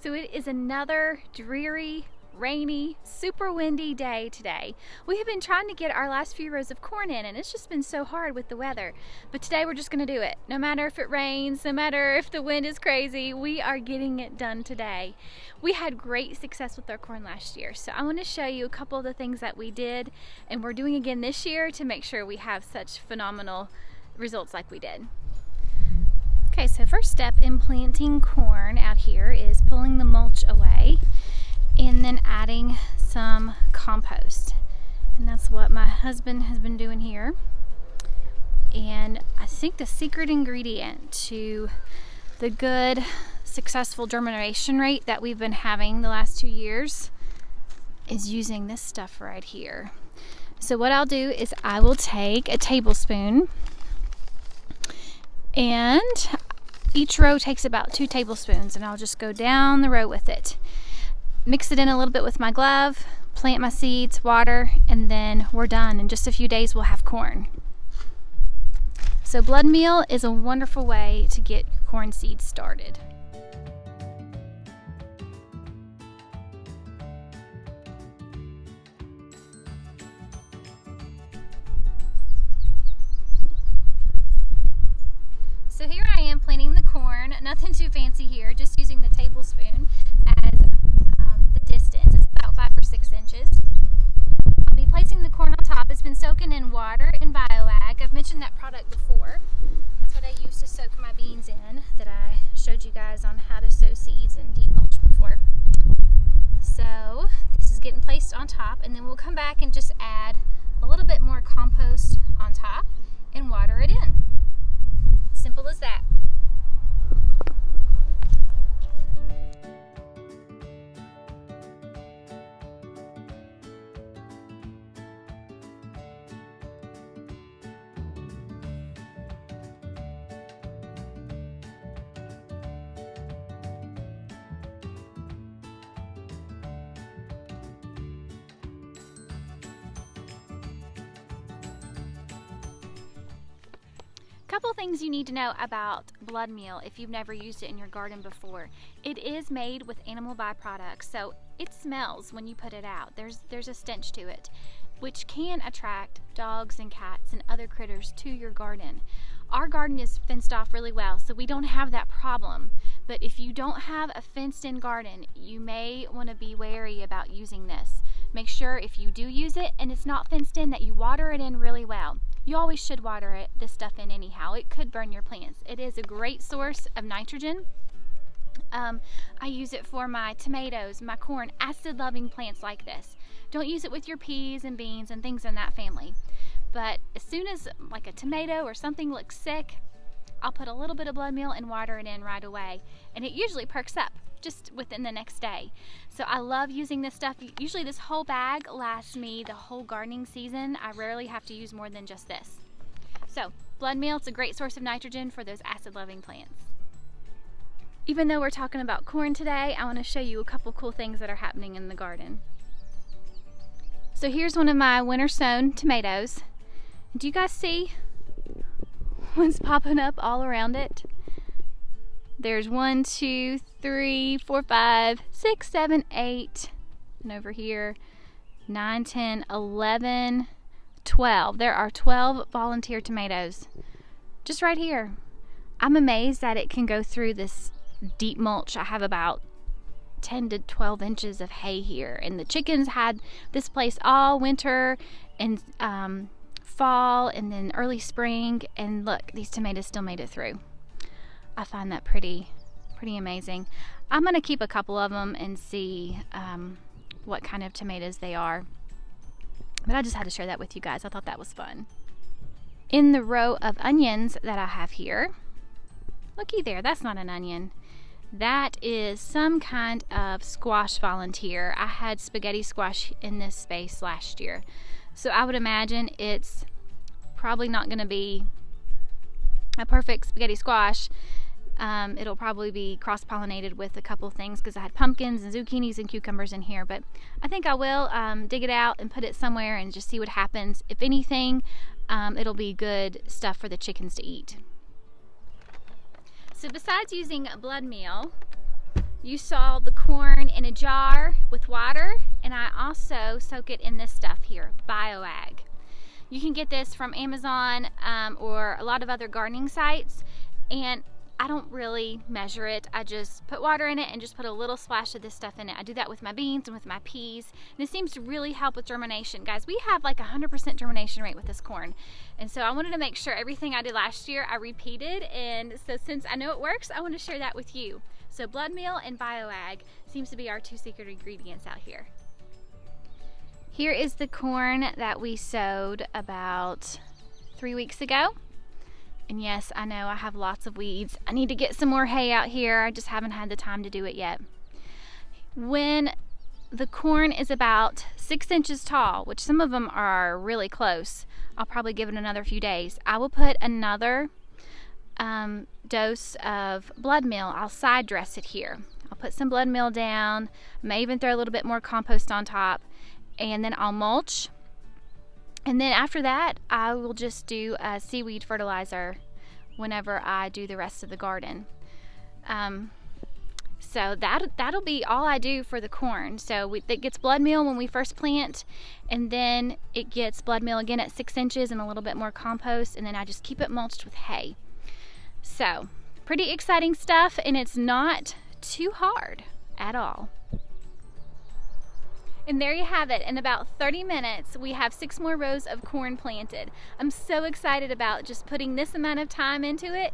So it is another dreary, rainy, super windy day today. We have been trying to get our last few rows of corn in, and it's just been so hard with the weather. But today we're just gonna do it. No matter if it rains, no matter if the wind is crazy, we are getting it done today. We had great success with our corn last year, so I want to show you a couple of the things that we did and we're doing again this year to make sure we have such phenomenal results like we did. Okay, so first step in planting corn out here is pulling the mulch away and then adding some compost. And that's what my husband has been doing here. And I think the secret ingredient to the good, successful germination rate that we've been having the last 2 years is using this stuff right here. So what I'll do is I will take a tablespoon, and each row takes about 2 tablespoons, and I'll just go down the row with it. Mix it in a little bit with my glove, plant my seeds, water, and then we're done. In just a few days we'll have corn. So blood meal is a wonderful way to get corn seeds started. So here I am planting the corn, nothing too fancy here, just using the tablespoon as the distance. It's about 5 or 6 inches. I'll be placing the corn on top. It's been soaking in water and BioAg. I've mentioned that product before. That's what I used to soak my beans in, that I showed you guys on how to sow seeds in deep mulch before. So this is getting placed on top, and then we'll come back and just add a little bit more compost on top and water it in. Simple as that. Couple things you need to know about blood meal if you've never used it in your garden before. It is made with animal byproducts, so it smells when you put it out. There's a stench to it, which can attract dogs and cats and other critters to your garden. Our garden is fenced off really well, so we don't have that problem. But if you don't have a fenced-in garden, you may want to be wary about using this. Make sure if you do use it and it's not fenced in that you water it in really well. You always should water this stuff in anyhow. It could burn your plants. It is a great source of nitrogen. I use it for my tomatoes, my corn, acid-loving plants like this. Don't use it with your peas and beans and things in that family. But as soon as like a tomato or something looks sick, I'll put a little bit of blood meal and water it in right away. And it usually perks up just within the next day. So I love using this stuff. Usually this whole bag lasts me the whole gardening season. I rarely have to use more than just this. So blood meal, it's a great source of nitrogen for those acid-loving plants. Even though we're talking about corn today, I want to show you a couple cool things that are happening in the garden. So here's one of my winter sown tomatoes. Do you guys see what's popping up all around it? There's 1, 2, 3, 4, 5, 6, 7, 8, and over here 9, 10, 11, 12. There are 12 volunteer tomatoes just right here. I'm amazed that it can go through this deep mulch. I have about 10 to 12 inches of hay here, and the chickens had this place all winter and fall and then early spring, and look, these tomatoes still made it through. I find that pretty amazing. I'm gonna keep a couple of them and see what kind of tomatoes they are, but I just had to share that with you guys. I thought that was fun. In the row of onions that I have here, looky there, that's not an onion. That is some kind of squash volunteer. I had spaghetti squash in this space last year, so I would imagine it's probably not going to be a perfect spaghetti squash. It'll probably be cross-pollinated with a couple things because I had pumpkins and zucchinis and cucumbers in here, but I think I will dig it out and put it somewhere and just see what happens. If anything, it'll be good stuff for the chickens to eat. So besides using blood meal You saw the corn in a jar with water, and I also soak it in this stuff here, BioAg. You can get this from Amazon or a lot of other gardening sites, and I don't really measure it. I just put water in it and just put a little splash of this stuff in it. I do that with my beans and with my peas, and it seems to really help with germination. Guys, we have like 100% germination rate with this corn, and so I wanted to make sure everything I did last year I repeated, and so since I know it works, I want to share that with you. So blood meal and BioAg seems to be our two secret ingredients out here. Here is the corn that we sowed about 3 weeks ago. And yes, I know I have lots of weeds. I need to get some more hay out here. I just haven't had the time to do it yet. When the corn is about 6 inches tall, which some of them are really close, I'll probably give it another few days. I will put another dose of blood meal. I'll side dress it here. I'll put some blood meal down, may even throw a little bit more compost on top, and then I'll mulch. And then after that, I will just do a seaweed fertilizer whenever I do the rest of the garden. So that'll be all I do for the corn. So it gets blood meal when we first plant, and then it gets blood meal again at 6 inches and a little bit more compost, and then I just keep it mulched with hay. So pretty exciting stuff, and it's not too hard at all. And there you have it. In about 30 minutes, we have 6 more rows of corn planted. I'm so excited about just putting this amount of time into it,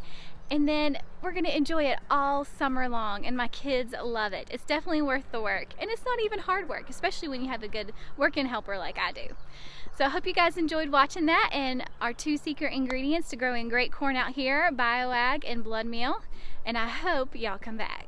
and then we're gonna enjoy it all summer long, and my kids love it. It's definitely worth the work, and it's not even hard work, especially when you have a good working helper like I do. So I hope you guys enjoyed watching that, and our 2 secret ingredients to growing great corn out here, BioAg and blood meal, and I hope y'all come back.